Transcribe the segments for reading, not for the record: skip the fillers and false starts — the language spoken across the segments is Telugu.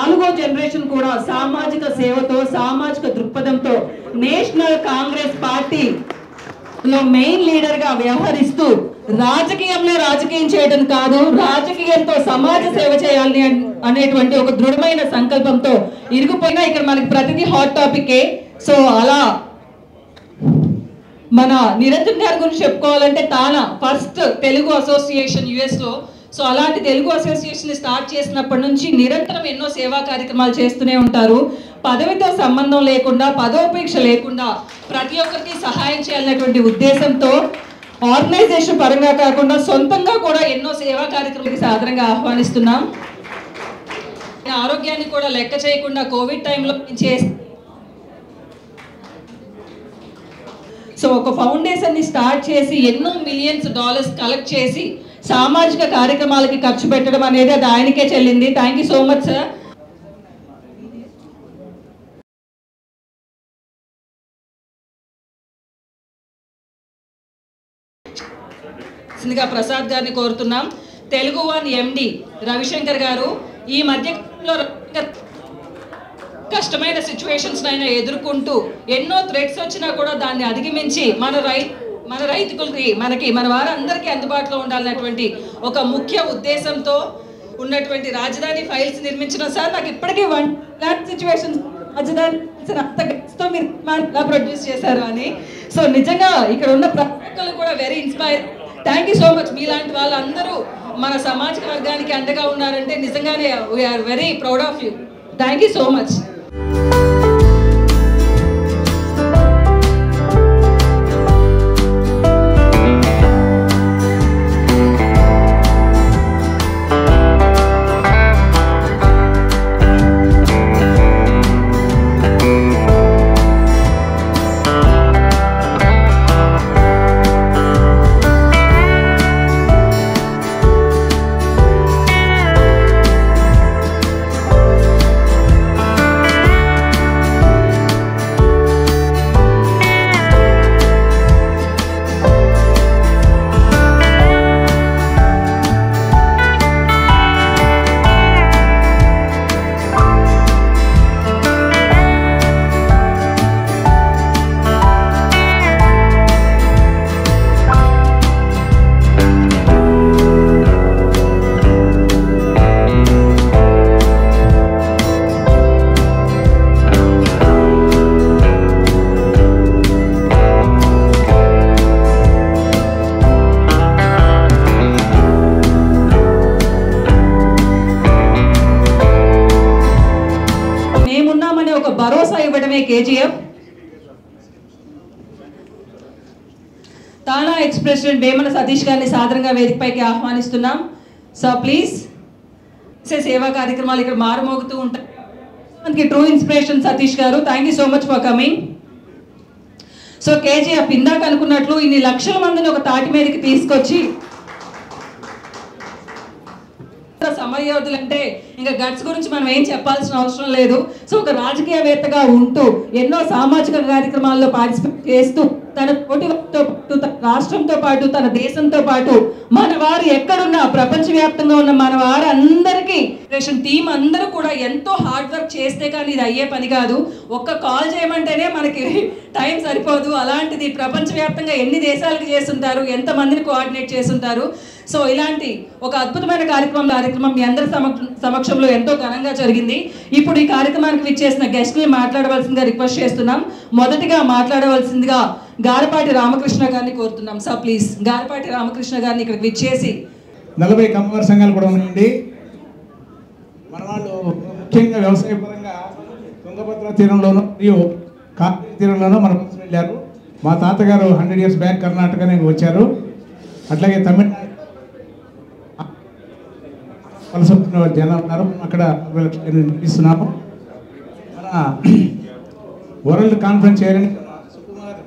నాలుగో జనరేషన్ కూడా సామాజిక సేవతో సామాజిక దృక్పథంతో national Congress party main leader గా వ్యవహరిస్తూ రాజకీయంలో రాజకీయం చేయడం కాదు, రాజకీయంతో సమాజ సేవ చేయాలని అనేటువంటి ఒక దృఢమైన సంకల్పంతో ఇరుగుపోయినా ఇక్కడ మనకి ప్రతిదీ హాట్ టాపికే. సో అలా మన నిరంజన్ గారి గురించి చెప్పుకోవాలంటే తానా ఫస్ట్ తెలుగు అసోసియేషన్ యుఎస్ లో. సో అలాంటి తెలుగు అసోసియేషన్ స్టార్ట్ చేసినప్పటి నుంచి నిరంతరం ఎన్నో సేవా కార్యక్రమాలు చేస్తూనే ఉంటారు. పదవితో సంబంధం లేకుండా, పదోపేక్ష లేకుండా ప్రతి ఒక్కరికి సహాయం చేయాలనేటువంటి ఉద్దేశంతో ఆర్గనైజేషన్ పరంగా కాకుండా సొంతంగా కూడా ఎన్నో సేవా కార్యక్రమాలకి సాధారణంగా ఆహ్వానిస్తున్నాం. ఆరోగ్యాన్ని కూడా లెక్క చేయకుండా కోవిడ్ టైంలో సో ఒక ఫౌండేషన్ ని స్టార్ట్ చేసి ఎన్నో మిలియన్స్ డాలర్స్ కలెక్ట్ చేసి సామాజిక కార్యక్రమాలకి ఖర్చు పెట్టడం అనేది అది ఆయనకే చెల్లింది. Thank you so much sir. Prasad గారిని కోరుతున్నాం. తెలుగు వన్ ఎండి రవిశంకర్ గారు ఈ మధ్యకాలంలో కష్టమైన సిచ్యువేషన్స్ అయినా ఎదుర్కొంటూ ఎన్నో థ్రెట్స్ వచ్చినా కూడా దాన్ని అధిగమించి మన రైతులకి మన వారందరికీ అందుబాటులో ఉండాలన్నటువంటి ఒక ముఖ్య ఉద్దేశంతో ఉన్నటువంటి రాజధాని ఫైల్స్ నిర్మించిన సార్ నాకు ఇప్పటికీ సిచ్యువేషన్స్ రాజధానితో మీరు ఎలా ప్రొడ్యూస్ చేశారు అని. సో నిజంగా ఇక్కడ ఉన్న ప్రతి ఒక్కరు కూడా very inspire. Thank you so much. మీలాంటి వాళ్ళందరూ మన సామాజిక వర్గానికి అండగా ఉన్నారంటే నిజంగానే we are very proud of you. Thank you so much. భరోసా ఇవ్వడమే KGF. TANA ex president Vemana Satish గారిని సాధారణంగా వేదికపైకి ఆహ్వానిస్తున్నాం. సో ప్లీజ్ సేవా కార్యక్రమాలు ఇక్కడ మారుమోగుతూ ఉంటాయి. మనకి ట్రూ ఇన్స్పిరేషన్ సతీష్ గారు. Thank you so much for coming. So KGF ఇందాక అనుకున్నట్లు ఇన్ని లక్షల మందిని ఒక తాటి మీదకి తీసుకొచ్చి సమరయోధులు అంటే ఇంకా గట్స్ గురించి మనం ఏం చెప్పాల్సిన అవసరం లేదు. సో ఒక రాజకీయవేత్తగా ఉంటూ ఎన్నో సామాజిక కార్యక్రమాల్లో పార్టిసిపేట్ చేస్తూ తన పోటీతో పాటు తన రాష్ట్రంతో పాటు తన దేశంతో పాటు మన వారు ఎక్కడున్నా ప్రపంచవ్యాప్తంగా ఉన్న మన వారు అందరికీ టీం అందరూ కూడా ఎంతో హార్డ్ వర్క్ చేస్తే కానీ ఇది అయ్యే పని కాదు. ఒక్క కాల్ చేయమంటేనే మనకి టైం సరిపోదు. అలాంటిది ప్రపంచవ్యాప్తంగా ఎన్ని దేశాలకు చేస్తుంటారు, ఎంతమందిని కోఆర్డినేట్ చేస్తుంటారు. సో ఇలాంటి ఒక అద్భుతమైన కార్యక్రమం మీ అందరి సమక్షంలో ఎంతో ఘనంగా జరిగింది. ఇప్పుడు ఈ కార్యక్రమానికి విచ్చేసిన గెస్ట్ని మాట్లాడవలసిందిగా రిక్వెస్ట్ చేస్తున్నాం. మొదటిగా మాట్లాడవలసిందిగా గారపాటి రామకృష్ణ గారిని కోరుతున్నాం. సార్ ప్లీజ్ గారపాటి రామకృష్ణ గారిని ఇక్కడికి విచ్చేసి 40 కమ్మవారి సంఘాలు కూడా ఉన్నాయండి. మన వాళ్ళు ముఖ్యంగా వ్యవసాయ పరంగా తుంగభద్ర తీరంలోనూ మరియు కావేరీ తీరంలోనూ మన కోసం వెళ్ళారు. మా తాతగారు 100 years బ్యాక్ కర్ణాటక నుంచి వచ్చారు. అట్లాగే తమిళనాడు వలస జనం ఉన్నారు. అక్కడ ఇస్తున్నాము. మన వరల్డ్ కాన్ఫరెన్స్ చేయాలని సుకుమార్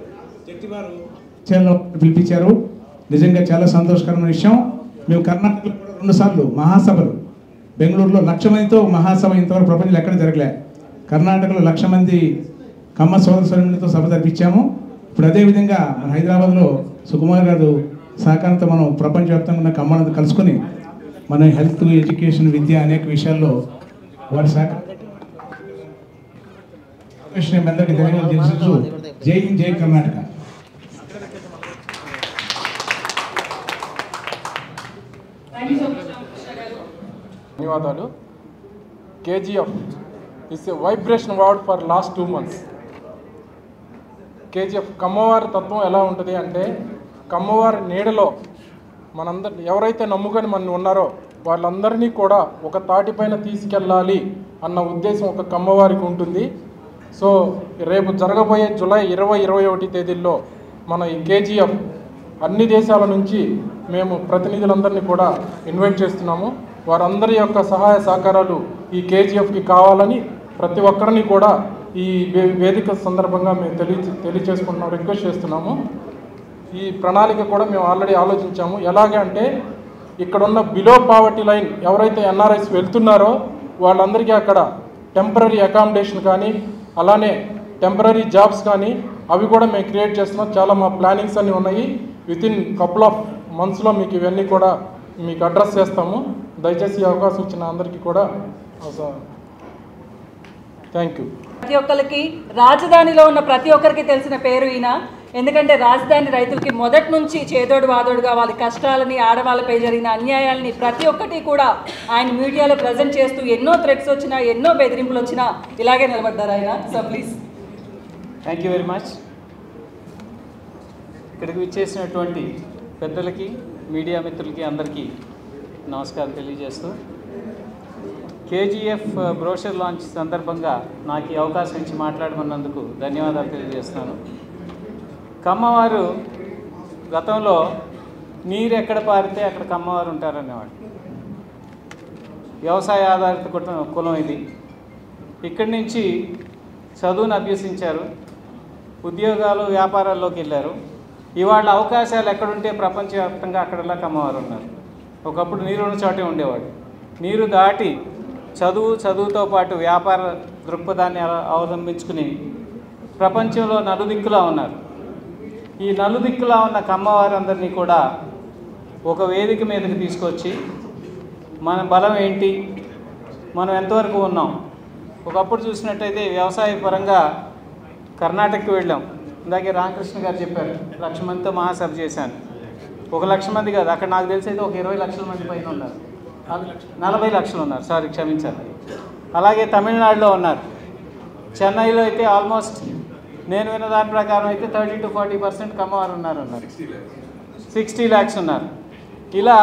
చెట్టివారు పిలిపించారు. నిజంగా చాలా సంతోషకరమైన విషయం. మేము కర్ణాటకలో కూడా 2 సార్లు మహాసభలు, బెంగళూరులో 1,00,000 మందితో మహాసభ ఇంతవరకు ప్రపంచంలో ఎక్కడ జరగలే. కర్ణాటకలో 1,00,000 మంది కమ్మ సోదర సోదరులతో సభ జరిపించాము. ఇప్పుడు అదేవిధంగా మన హైదరాబాద్లో సుకుమార్ గారు సహకారంతో మనం ప్రపంచవ్యాప్తంగా ఉన్న కమ్మలను కలుసుకొని మన హెల్త్, ఎడ్యుకేషన్, విద్య అనేక విషయాల్లో వారి సహకారం అందరికీ ధన్యవాదాలు తెలుసు. జై హింద్, జై కర్ణాటక. ధన్యవాదాలు. KGF is a vibration word for last 2 months. KGF కమ్మవారి తత్వం ఎలా ఉంటుంది అంటే, కమ్మవారి నీడలో మనందరి ఎవరైతే నమ్ముకొని మనం ఉన్నారో వాళ్ళందరినీ కూడా ఒక తాటిపైన తీసుకెళ్ళాలి అన్న ఉద్దేశం ఒక కమ్మవారికి ఉంటుంది. సో రేపు జరగబోయే జూలై 20-21 తేదీల్లో మన ఈ KGF అన్ని దేశాల నుంచి మేము ప్రతినిధులందరినీ కూడా ఇన్వైట్ చేస్తున్నాము. వారందరి యొక్క సహాయ సహకారాలు ఈ KGFకి కావాలని ప్రతి ఒక్కరిని కూడా ఈ వేదిక సందర్భంగా మేము తెలియచేసుకుంటున్నాం, రిక్వెస్ట్ చేస్తున్నాము. ఈ ప్రణాళిక కూడా మేము ఆల్రెడీ ఆలోచించాము. ఎలాగే అంటే ఇక్కడున్న బిలో పావర్టీ లైన్ ఎవరైతే NRIs వెళ్తున్నారో వాళ్ళందరికీ అక్కడ టెంపరీ అకామిడేషన్ కానీ అలానే టెంపరీ జాబ్స్ కానీ అవి కూడా మేము క్రియేట్ చేస్తున్నాం. చాలా మా ప్లానింగ్స్ అన్నీ ఉన్నాయి. వితిన్ కపుల్ ఆఫ్ మంత్స్లో మీకు ఇవన్నీ కూడా మీకు అడ్రస్ చేస్తాము. దయచేసి ఈ అవకాశం ఇచ్చిన అందరికీ కూడా థ్యాంక్ యూ. ప్రతి ఒక్కరికి రాజధానిలో ఉన్న ప్రతి ఒక్కరికి తెలిసిన పేరు ఈయన. ఎందుకంటే రాజధాని రైతులకి మొదటి నుంచి చేదోడు వాదోడుగా వాళ్ళ కష్టాలని, ఆడవాళ్ళపై జరిగిన అన్యాయాలని ప్రతి ఒక్కటి కూడా ఆయన మీడియాలో ప్రజెంట్ చేస్తూ ఎన్నో థ్రెట్స్ వచ్చినా, ఎన్నో బెదిరింపులు వచ్చినా ఇలాగే నిలబడ్డారు ఆయన. So please. Thank you very much. ఇక్కడికి విచ్చేసినటువంటి పెద్దలకి, మీడియా మిత్రులకి అందరికీ నమస్కారం తెలియజేస్తూ, KGF బ్రోషర్ లాంచ్ సందర్భంగా నాకు ఈ అవకాశం ఇచ్చి మాట్లాడమన్నందుకు ధన్యవాదాలు తెలియజేస్తున్నాను. కమ్మవారు గతంలో నీరు ఎక్కడ పారితే అక్కడ కమ్మవారు ఉంటారనేవాడు. వ్యవసాయ ఆధారిత కులం ఇది. ఇక్కడి నుంచి చదువును అభ్యసించారు, ఉద్యోగాలు, వ్యాపారాల్లోకి వెళ్ళారు. ఇవాళ అవకాశాలు ఎక్కడుంటే ప్రపంచవ్యాప్తంగా అక్కడలా కమ్మవారు ఉన్నారు. ఒకప్పుడు నీరున్న చోటే ఉండేవాడు. నీరు దాటి చదువుతో పాటు వ్యాపార దృక్పథాన్ని అవలంబించుకుని ప్రపంచంలో నలుదిక్కులా ఉన్నారు. ఈ నలుదిక్కులా ఉన్న కమ్మవారందరినీ కూడా ఒక వేదిక మీదకి తీసుకొచ్చి మన బలం ఏంటి, మనం ఎంతవరకు ఉన్నాం. ఒకప్పుడు చూసినట్టయితే వ్యవసాయ పరంగా కర్ణాటకకి వెళ్ళాం. ఇందాకే రామకృష్ణ గారు చెప్పారు 1,00,000 మందితో మహాసభ చేశాను. 1,00,000 మంది కాదు, అక్కడ నాకు తెలిసి అయితే ఒక 20 లక్షల మంది పైన ఉన్నారు. 40 లక్షలు ఉన్నారు, సారీ క్షమించాలి. అలాగే తమిళనాడులో ఉన్నారు. చెన్నైలో అయితే ఆల్మోస్ట్ నేను విన్న దాని ప్రకారం అయితే 30 to 40% కమ్మవారు ఉన్నారు. 60 lakhs ఉన్నారు. ఇలా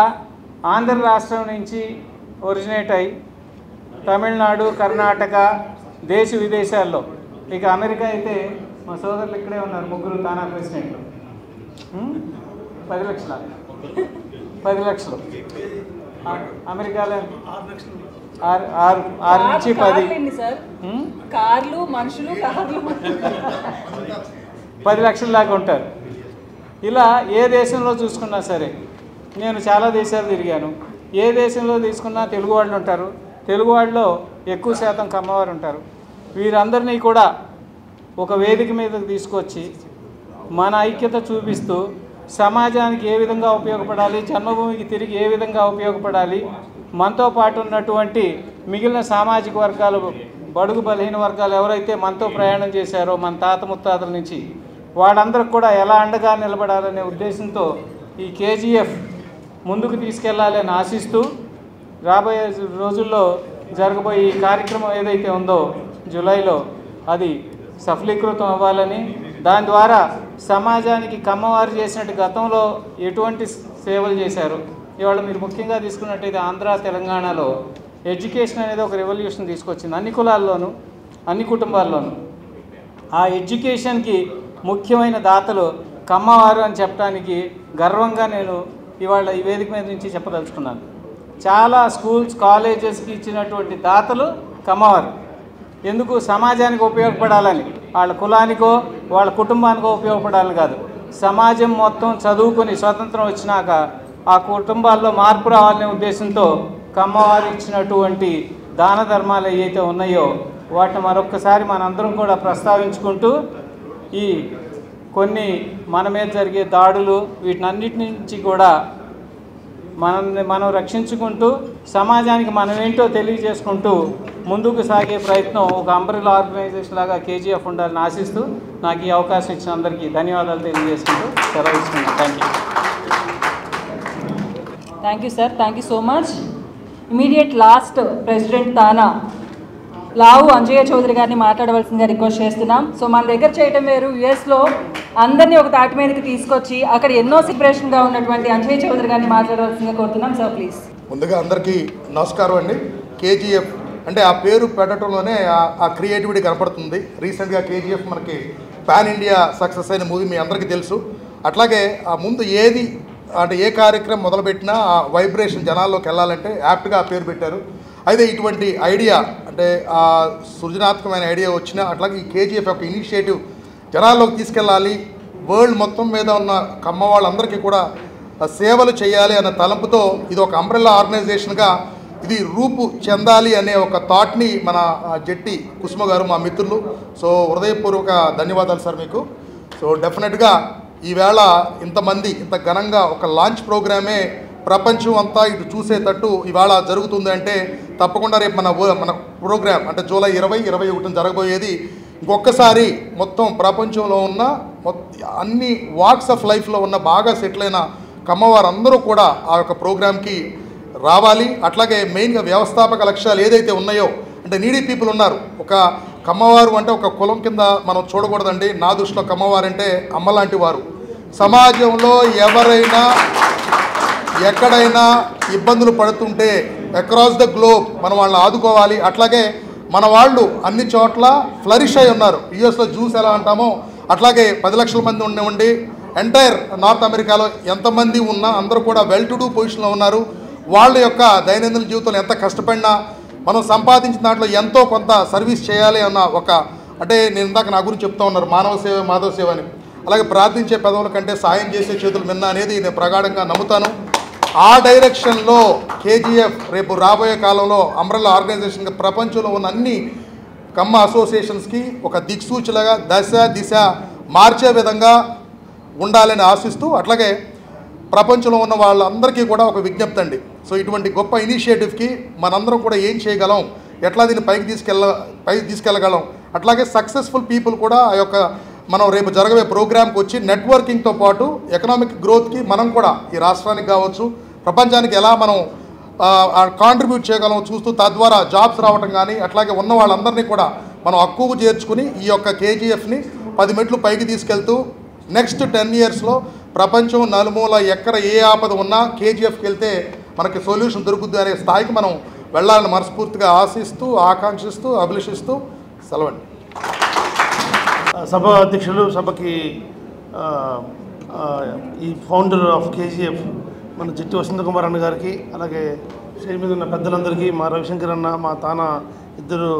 ఆంధ్ర రాష్ట్రం నుంచి ఒరిజినేట్ అయ్యి తమిళనాడు, కర్ణాటక, దేశ విదేశాల్లో, ఇక అమెరికా అయితే మా సోదరులు ఇక్కడే ఉన్నారు, 3 తానా ప్రెసిడెంట్లు. 10 లక్షలు అమెరికాలో 6 నుంచి 10 కార్లు, మనుషులు, 10 లక్షల దాకా ఉంటారు. ఇలా ఏ దేశంలో చూసుకున్నా సరే, నేను చాలా దేశాలు తిరిగాను, ఏ దేశంలో తీసుకున్నా తెలుగు వాళ్ళు ఉంటారు. తెలుగు వాళ్ళలో ఎక్కువ శాతం కమ్మవారు ఉంటారు. వీరందరినీ కూడా ఒక వేదిక మీదకి తీసుకొచ్చి మన ఐక్యత చూపిస్తూ సమాజానికి ఏ విధంగా ఉపయోగపడాలి, జన్మభూమికి తిరిగి ఏ విధంగా ఉపయోగపడాలి, మనతో పాటు ఉన్నటువంటి మిగిలిన సామాజిక వర్గాలు, బడుగు బలహీన వర్గాలు ఎవరైతే మనతో ప్రయాణం చేశారో మన తాత ముత్తాతల నుంచి, వాళ్ళందరికి కూడా ఎలా అండగా నిలబడాలనే ఉద్దేశంతో ఈ KGF ముందుకు తీసుకెళ్లాలని ఆశిస్తూ రాబోయే రోజుల్లో జరగబోయే ఈ కార్యక్రమం ఏదైతే ఉందో జూలైలో అది సఫలీకృతం అవ్వాలని, దాని ద్వారా సమాజానికి కమ్మవారు చేసినట్టు గతంలో ఎటువంటి సేవలు చేశారు, ఇవాళ మీరు ముఖ్యంగా తీసుకున్నట్టయితే ఆంధ్ర, తెలంగాణలో ఎడ్యుకేషన్ అనేది ఒక రెవల్యూషన్ తీసుకొచ్చింది అన్ని కులాల్లోనూ, అన్ని కుటుంబాల్లోనూ. ఆ ఎడ్యుకేషన్కి ముఖ్యమైన దాతలు కమ్మవారు అని చెప్పడానికి గర్వంగా నేను ఇవాళ ఈ వేదిక మీద నుంచి చెప్పదలుచుకున్నాను. చాలా స్కూల్స్, కాలేజెస్కి ఇచ్చినటువంటి దాతలు కమ్మవారు. ఎందుకు? సమాజానికి ఉపయోగపడాలని, వాళ్ళ కులానికో వాళ్ళ కుటుంబానికో ఉపయోగపడాలని కాదు, సమాజం మొత్తం చదువుకొని స్వతంత్రం వచ్చినాక ఆ కుటుంబాల్లో మార్పు రావాలనే ఉద్దేశంతో కమ్మవారు ఇచ్చినటువంటి దాన ధర్మాలు ఏవైతే ఉన్నాయో వాటిని మరొక్కసారి మనందరం కూడా ప్రస్తావించుకుంటూ ఈ కొన్ని మన మీద జరిగే దాడులు వీటినన్నిటి నుంచి కూడా మనం రక్షించుకుంటూ సమాజానికి మనమేంటో తెలియజేసుకుంటూ ముందుకు సాగే ప్రయత్నం ఒక అంబ్రెల్లా ఆర్గనైజేషన్ లాగా కేజీఎఫ్ ఉండాలని ఆశిస్తూ నాకు ఈ అవకాశం ఇచ్చిన అందరికీ ధన్యవాదాలు తెలియజేసుకుంటూ సెలవు ఇస్తున్నాను. Thank you sir, thank you so much. Immediate last president TANA Lavu Anjaiah Chowdary గారిని మాట్లాడవలసిందిగా రిక్వెస్ట్ చేస్తున్నాం. సో మన దగ్గర చేయటం వేరు, యుఎస్లో అందరినీ ఒక తాటి మీదకి తీసుకొచ్చి అక్కడ ఎన్నో సెపరేషన్గా ఉన్నటువంటి అంజయ్య చౌదరి గారిని మాట్లాడవలసిందిగా కోరుతున్నాం. Sir please. ముందుగా అందరికీ నమస్కారం అండి. కేజీఎఫ్ అంటే ఆ పేరు పెట్టడంలోనే ఆ క్రియేటివిటీ కనపడుతుంది. రీసెంట్గా కేజీఎఫ్ మనకి పాన్ ఇండియా సక్సెస్ అయిన మూవీ మీ అందరికీ తెలుసు. అట్లాగే ఆ ముందు ఏది అంటే ఏ కార్యక్రమం మొదలుపెట్టినా ఆ వైబ్రేషన్ జనాల్లోకి వెళ్ళాలంటే యాప్ట్గా ఆ పేరు పెట్టారు. అయితే ఇటువంటి ఐడియా అంటే ఆ సృజనాత్మకమైన ఐడియా వచ్చినా అట్లాగే ఈ కేజీఎఫ్ యొక్క ఇనిషియేటివ్ జనాల్లోకి తీసుకెళ్ళాలి, వరల్డ్ మొత్తం మీద ఉన్న కమ్మ వాళ్ళందరికీ కూడా సేవలు చేయాలి అన్న తలంపుతో ఇది ఒక అంబ్రెల్లా ఆర్గనైజేషన్గా ఇది రూపు చెందాలి అనే ఒక థాట్ని మన జెట్టి కుసుమ గారు మా మిత్రులు, సో హృదయపూర్వక ధన్యవాదాలు సార్ మీకు. సో డెఫినెట్గా ఈవేళ ఇంతమంది ఇంత ఘనంగా ఒక లాంచ్ ప్రోగ్రామే ప్రపంచం అంతా ఇటు చూసేటట్టు ఇవాళ జరుగుతుంది అంటే తప్పకుండా రేపు మన ప్రోగ్రామ్ అంటే జూలై 20-21 జరగబోయేది ఇంకొకసారి మొత్తం ప్రపంచంలో ఉన్న అన్ని వాక్స్ ఆఫ్ లైఫ్లో ఉన్న బాగా సెటిల్ అయిన కమ్మవారందరూ కూడా ఆ యొక్క ప్రోగ్రామ్కి రావాలి. అట్లాగే మెయిన్గా వ్యవస్థాపక లక్ష్యాలు ఏదైతే ఉన్నాయో అంటే నీడీ పీపుల్ ఉన్నారు. ఒక కమ్మవారు అంటే ఒక కులం కింద మనం చూడకూడదండి. నా దృష్టిలో కమ్మవారు అంటే అమ్మలాంటి వారు. సమాజంలో ఎవరైనా ఎక్కడైనా ఇబ్బందులు పడుతుంటే అక్రాస్ ద గ్లోబ్ మనం వాళ్ళని ఆదుకోవాలి. అట్లాగే మన వాళ్ళు అన్ని చోట్ల ఫ్లరిష్ అయి ఉన్నారు. యూఎస్లో జ్యూస్ ఎలా అంటామో అట్లాగే 10 లక్షల మంది ఉండి ఎంటైర్ నార్త్ అమెరికాలో ఎంతమంది ఉన్నా అందరూ కూడా వెల్ టు డూ పొజిషన్లో ఉన్నారు. వాళ్ళ యొక్క దైనందిన జీవితంలో ఎంత కష్టపడినా మనం సంపాదించిన దాంట్లో ఎంతో కొంత సర్వీస్ చేయాలి అన్న ఒక అంటే నేను ఇందాక నా గురించి చెప్తా ఉన్నారు మానవ సేవ మాధవ సేవ అని. అలాగే ప్రార్థించే పెదవుల కంటే సాయం చేసే చేతులు మిన్న అనేది నేను ప్రగాఢంగా నమ్ముతాను. ఆ డైరెక్షన్లో కేజీఎఫ్ రేపు రాబోయే కాలంలో అంబ్రెల్లా ఆర్గనైజేషన్గా ప్రపంచంలో ఉన్న అన్ని కమ్మ అసోసియేషన్స్కి ఒక దిక్సూచిలాగా దిశ మార్చే విధంగా ఉండాలని ఆశిస్తూ అట్లాగే ప్రపంచంలో ఉన్న వాళ్ళందరికీ కూడా ఒక విజ్ఞప్తి అండి. సో ఇటువంటి గొప్ప ఇనిషియేటివ్కి మనందరం కూడా ఏం చేయగలం, ఎట్లా దీన్ని పైకి తీసుకెళ్ళగలం, అట్లాగే సక్సెస్ఫుల్ పీపుల్ కూడా ఆ యొక్క మనం రేపు జరగబోయే ప్రోగ్రామ్కి వచ్చి నెట్వర్కింగ్తో పాటు ఎకనామిక్ గ్రోత్కి మనం కూడా ఈ రాష్ట్రానికి కావచ్చు ప్రపంచానికి ఎలా మనం కాంట్రిబ్యూట్ చేయగలం చూస్తూ తద్వారా జాబ్స్ రావటం కానీ అట్లాగే ఉన్న వాళ్ళందరినీ కూడా మనం హక్కుకు చేర్చుకుని ఈ యొక్క కేజీఎఫ్ని 10 మెట్లు పైకి తీసుకెళ్తూ నెక్స్ట్ 10 ఇయర్స్లో ప్రపంచం నలుమూల ఎక్కడ ఏ ఆపద ఉన్నా కేజీఎఫ్కి వెళ్తే మనకి సొల్యూషన్ దొరుకుద్ది అనే స్థాయికి మనం వెళ్ళాలని మనస్ఫూర్తిగా ఆశిస్తూ ఆకాంక్షిస్తూ అభిలషిస్తూ సెలవండి. సభ అధ్యక్షులు సభకి ఈ ఫౌండర్ ఆఫ్ కేజీఎఫ్ మన జట్టి వసంతకుమార్ అన్న గారికి అలాగే స్టేజ్ మీద ఉన్న పెద్దలందరికీ మా రవిశంకర్ అన్న మా తానా ఇద్దరు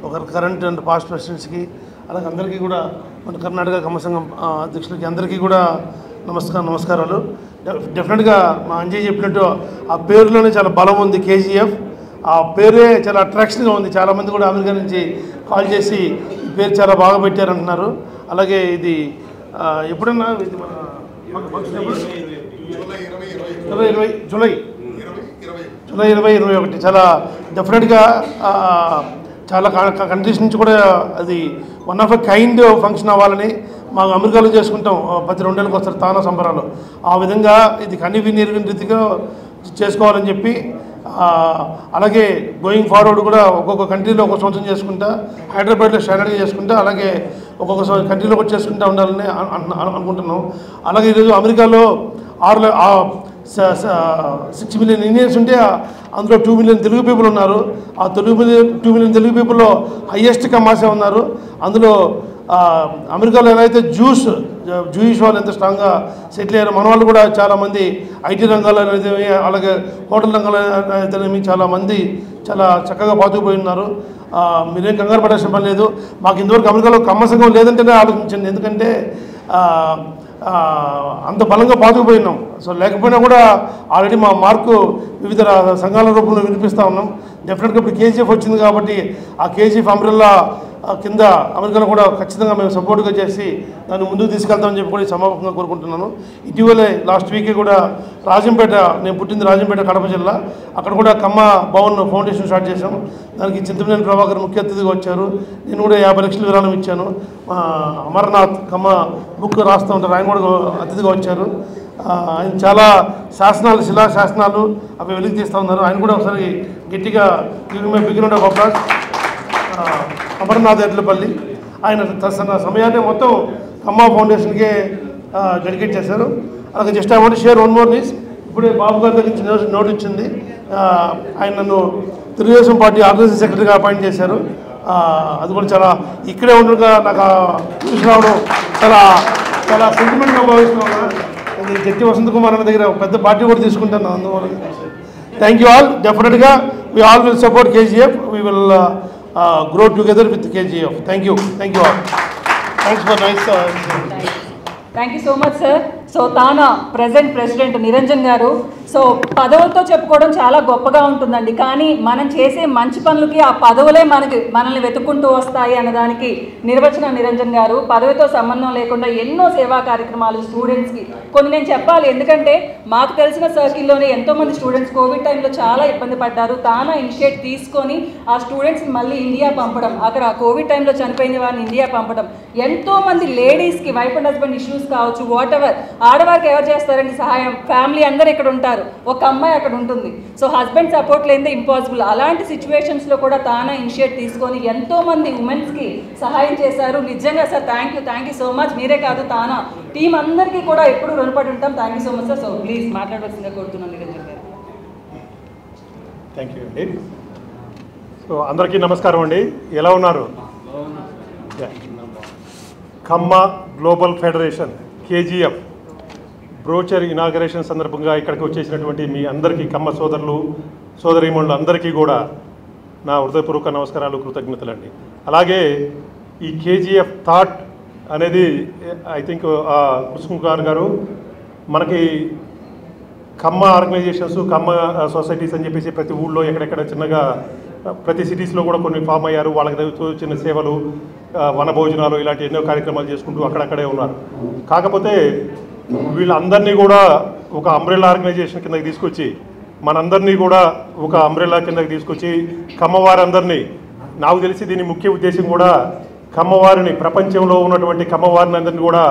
ఒకరు కరెంట్ అండ్ పాస్ట్ ప్రెసిడెంట్స్కి అలాగే అందరికీ కూడా మన కర్ణాటక కమ్మ సంఘం అధ్యక్షులకి అందరికీ కూడా నమస్కారాలు. డెఫినెట్గా మా అంజయ్ చెప్పినట్టు ఆ పేరులోనే చాలా బలం ఉంది. కేజీఎఫ్ ఆ పేరే చాలా అట్రాక్షన్గా ఉంది. చాలామంది కూడా అమెరికా నుంచి కాల్ చేసి ఈ పేరు చాలా బాగా పెట్టారంటున్నారు. అలాగే ఇది ఎప్పుడన్నా ఇది జూలై 2021 చాలా డెఫినెట్గా చాలా కంట్రీస్ నుంచి కూడా అది one of a kind function అవ్వాలని మాకు అమెరికాలో చేసుకుంటాం ప్రతి 2 నెలలకు వస్తారు తానా సంబరాలు. ఆ విధంగా ఇది కనివిని రీతిగా చేసుకోవాలని చెప్పి అలాగే గోయింగ్ ఫార్వర్డ్ కూడా ఒక్కొక్క కంట్రీలో ఒక్కొక్క సంవత్సరం చేసుకుంటా హైదరాబాద్లో స్టాండర్డ్గా చేసుకుంటా అలాగే ఒక్కొక్క కంట్రీలో కూడా చేసుకుంటూ ఉండాలని అనుకుంటున్నాం. అలాగే ఈరోజు అమెరికాలో 6 మిలియన్ ఇండియన్స్ ఉంటే అందులో 2 మిలియన్ తెలుగు పీపుల్ ఉన్నారు. ఆ 2 మిలియన్ తెలుగు పీపుల్లో హయ్యెస్ట్ కమ్మాసే ఉన్నారు. అందులో అమెరికాలో ఎలా అయితే జూయిష్ వాళ్ళు ఎంత స్ట్రాంగ్గా సెటిల్ అయ్యారు, మన వాళ్ళు కూడా చాలామంది ఐటీ రంగాల్లో అయితే అలాగే హోటల్ రంగాల్లో అయితేనేమి చాలామంది చాలా చక్కగా పాతుకుపోయి ఉన్నారు. మీరేం కంగారు పడాల్సిన పని లేదు. మాకు ఇంతవరకు అమెరికాలో కమ్మ సంఘం లేదంటేనే ఆలోచించండి, ఎందుకంటే అంత బలంగా పాతుకుపోయినాం. సో లేకపోయినా కూడా ఆల్రెడీ మా మార్కు వివిధ సంఘాల రూపంలో వినిపిస్తూ ఉన్నాం. డెఫినెట్గా ఇప్పుడు కేజీఎఫ్ వచ్చింది కాబట్టి ఆ కేజీఎఫ్ అంబ్రెల్లా కింద అమెరికాలో కూడా ఖచ్చితంగా మేము సపోర్ట్గా చేసి దాన్ని ముందుకు తీసుకెళ్తామని చెప్పి కూడా ఈ సమాపకంగా కోరుకుంటున్నాను. ఇటీవలే లాస్ట్ వీకే కూడా రాజంపేట, నేను పుట్టింది రాజంపేట కడప జిల్లా, అక్కడ కూడా కమ్మ భవన్ ఫౌండేషన్ స్టార్ట్ చేశాం. దానికి చింతమనేని ప్రభాకర్ ముఖ్య అతిథిగా వచ్చారు. నేను కూడా 50 లక్షల విరాళం ఇచ్చాను. అమర్నాథ్ కమ్మ బుక్ రాస్తూ ఉంటారు, ఆయన కూడా అతిథిగా వచ్చారు. ఆయన చాలా శాసనాలు, శిలా శాసనాలు అవి వెలికి తీస్తూ ఉన్నారు. ఆయన కూడా ఒకసారి గట్టిగా begin of applause. Amarnath Edlapalli ఆయన తన సమయాన్ని మొత్తం కమ్మ ఫౌండేషన్కే డెడికేట్ చేశారు. అలాగే just I want share one more news. ఇప్పుడే బాబు గారి దగ్గర నుంచి నోట్ ఇచ్చింది. ఆయన నన్ను తెలుగుదేశం పార్టీ ఆర్గనైజింగ్ సెక్రటరీగా అపాయింట్ చేశారు. అది కూడా చాలా ఇక్కడే ఉండగా నాకు న్యూస్ రావడం చాలా చాలా సెంటిమెంట్గా భావిస్తున్నాను. జట్టి వసంత్ కుమార్ అన్న దగ్గర పెద్ద పార్టీ కూడా తీసుకుంటాను. అందువల్ల థ్యాంక్ యూ ఆల్. డెఫినెట్గా we all will support KGF. We will grow together with KGF. Thank you all. Thanks for nice thank you so much sir. So TANA present president Niranjan గారు. సో పదవులతో చెప్పుకోవడం చాలా గొప్పగా ఉంటుందండి, కానీ మనం చేసే మంచి పనులకి ఆ పదవులే మనల్ని వెతుక్కుంటూ వస్తాయి అన్నదానికి నిర్వచనం నిరంజన్ గారు. పదవితో సంబంధం లేకుండా ఎన్నో సేవా కార్యక్రమాలు స్టూడెంట్స్కి కొన్ని నేను చెప్పాలి, ఎందుకంటే మాకు తెలిసిన సర్కిల్లోనే ఎంతోమంది స్టూడెంట్స్ కోవిడ్ టైంలో చాలా ఇబ్బంది పడ్డారు. తానా ఇనిషియేట్ తీసుకొని ఆ స్టూడెంట్స్ని మళ్ళీ ఇండియా పంపడం, అక్కడ కోవిడ్ టైంలో చనిపోయిన వారిని ఇండియా పంపడం, ఎంతోమంది లేడీస్కి వైఫ్ అండ్ హస్బెండ్ ఇష్యూస్ కావచ్చు, వాట్ ఎవర్, ఆడవారికి ఎవరు చేస్తారండి సహాయం? ఫ్యామిలీ అందరూ ఇక్కడ ఉంటారు, ఒక అమ్మాయి అక్కడ ఉంటుంది. సో హస్బెండ్ సపోర్ట్ లేనిదే ఇంపాసిబుల్. అలాంటి సిచ్యువేషన్స్లో కూడా తానా ఇనిషియేట్ తీసుకొని ఎంతోమంది ఉమెన్స్కి సహాయం చేశారు. నిజంగా sir thank you so much. మీరే కాదు, తానా టీం అందరికీ కూడా ఎప్పుడు రుణపడి ఉంటాం. Thank you so much sir. So please మాట్లాడవలసిందిగా కోరుతున్నాను నిరంజన్ గారు. థ్యాంక్ యూ అండి. సో అందరికీ నమస్కారం అండి. ఎలా ఉన్నారు? Kamma global federation KGF brochure inauguration సందర్భంగా ఇక్కడికి వచ్చేసినటువంటి మీ అందరికీ, ఖమ్మ సోదరులు సోదరీమణులు అందరికీ కూడా నా హృదయపూర్వక నమస్కారాలు, కృతజ్ఞతలండి. అలాగే ఈ కేజీఎఫ్ థాట్ అనేది ఐ థింక్ కుసుమ్ గారు మనకి ఖమ్మ ఆర్గనైజేషన్స్, ఖమ్మ సొసైటీస్ అని చెప్పేసి ప్రతి ఊళ్ళో ఎక్కడెక్కడ చిన్నగా ప్రతి సిటీస్లో కూడా కొన్ని ఫామ్ అయ్యారు. వాళ్ళకి చిన్న సేవలు, వన భోజనాలు ఇలాంటి ఎన్నో కార్యక్రమాలు చేసుకుంటూ అక్కడక్కడే ఉన్నారు. కాకపోతే వీళ్ళందరినీ కూడా ఒక అంబ్రెల్లా ఆర్గనైజేషన్ కిందకి తీసుకొచ్చి, మనందరినీ కూడా ఒక అంబ్రెల్లా కిందకి తీసుకొచ్చి కమ్మవారందరినీ, నాకు తెలిసి దీని ముఖ్య ఉద్దేశం కూడా కమ్మవారిని, ప్రపంచంలో ఉన్నటువంటి కమ్మవారిని అందరినీ కూడా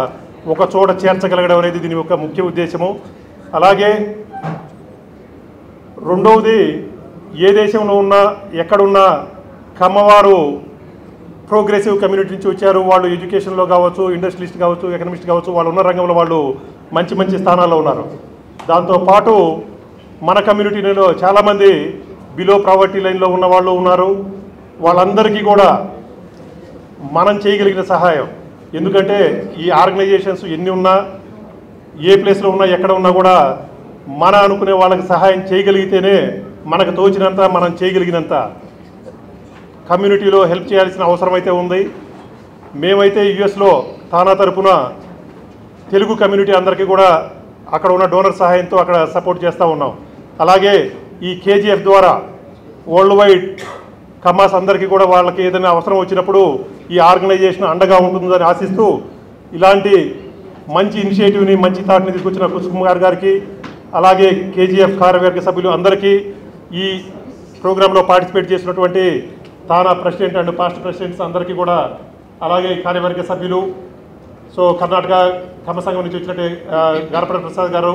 ఒక చోట చేర్చగలగడం అనేది దీని యొక్క ముఖ్య ఉద్దేశము. అలాగే రెండవది, ఏ దేశంలో ఉన్నా ఎక్కడున్నా కమ్మవారు ప్రోగ్రెసివ్ కమ్యూనిటీ నుంచి వచ్చారు. వాళ్ళు ఎడ్యుకేషన్లో కావచ్చు, ఇండస్ట్రియలిస్ట్ కావచ్చు, ఎకనమిస్ట్ కావచ్చు, వాళ్ళు ఉన్న రంగంలో వాళ్ళు మంచి మంచి స్థానాల్లో ఉన్నారు. దాంతోపాటు మన కమ్యూనిటీలో చాలామంది బిలో ప్రావర్టీ లైన్లో ఉన్న వాళ్ళు ఉన్నారు. వాళ్ళందరికీ కూడా మనం చేయగలిగిన సహాయం, ఎందుకంటే ఈ ఆర్గనైజేషన్స్ ఎన్ని ఉన్నా, ఏ ప్లేస్లో ఉన్నా, ఎక్కడ ఉన్నా కూడా మన అనుకునే వాళ్ళకి సహాయం చేయగలిగితేనే మనకు తోచినంత, మనం చేయగలిగినంత కమ్యూనిటీలో హెల్ప్ చేయాల్సిన అవసరం అయితే ఉంది. మేమైతే యుఎస్లో తానా తరపున తెలుగు కమ్యూనిటీ అందరికీ కూడా అక్కడ ఉన్న డోనర్ సహాయంతో అక్కడ సపోర్ట్ చేస్తూ ఉన్నాం. అలాగే ఈ కేజీఎఫ్ ద్వారా వరల్డ్ వైడ్ కమాస్ అందరికీ కూడా వాళ్ళకి ఏదైనా అవసరం వచ్చినప్పుడు ఈ ఆర్గనైజేషన్ అండగా ఉంటుందని ఆశిస్తూ ఇలాంటి మంచి ఇనిషియేటివ్ని, మంచి థాట్ని తీసుకొచ్చిన కుసుమ్ గారికి, అలాగే కేజీఎఫ్ కార్యవర్గ సభ్యులు అందరికీ, ఈ ప్రోగ్రాంలో పార్టిసిపేట్ చేసినటువంటి TANA president and past presidents అందరికీ కూడా, అలాగే కార్యవర్గ సభ్యులు, సో కర్ణాటక ఖమ్మ సంఘం నుంచి వచ్చినట్టు గణపతి ప్రసాద్ గారు,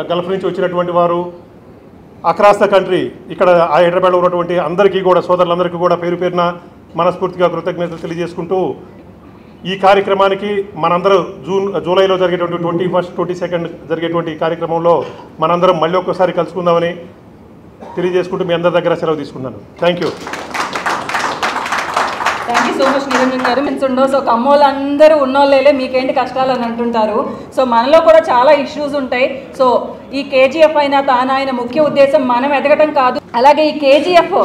గల్ఫ్ నుంచి వచ్చినటువంటి వారు, అక్రాస్ ద కంట్రీ ఇక్కడ హైదరాబాద్లో ఉన్నటువంటి అందరికీ కూడా, సోదరులందరికీ కూడా పేరు పేరున మనస్ఫూర్తిగా కృతజ్ఞతలు తెలియజేసుకుంటూ, ఈ కార్యక్రమానికి మనందరూ జూలైలో జరిగేటువంటి 21st, 22nd జరిగేటువంటి కార్యక్రమంలో మనందరం మళ్ళీ ఒక్కసారి కలుసుకుందామని తెలియజేసుకుంటూ మీ అందరి దగ్గర సెలవు తీసుకున్నాను. Thank you so much Niranjan గారు. మిన్సుండో సో కమ్మోళ్ళందరూ ఉన్నోళ్ళే మీకేంటి కష్టాలు అని అంటుంటారు. సో మనలో కూడా చాలా ఇష్యూస్ ఉంటాయి. సో ఈ కేజీఎఫ్ అయినా తానా అయిన ముఖ్య ఉద్దేశం మనం ఎదగటం కాదు. అలాగే ఈ కేజీఎఫ్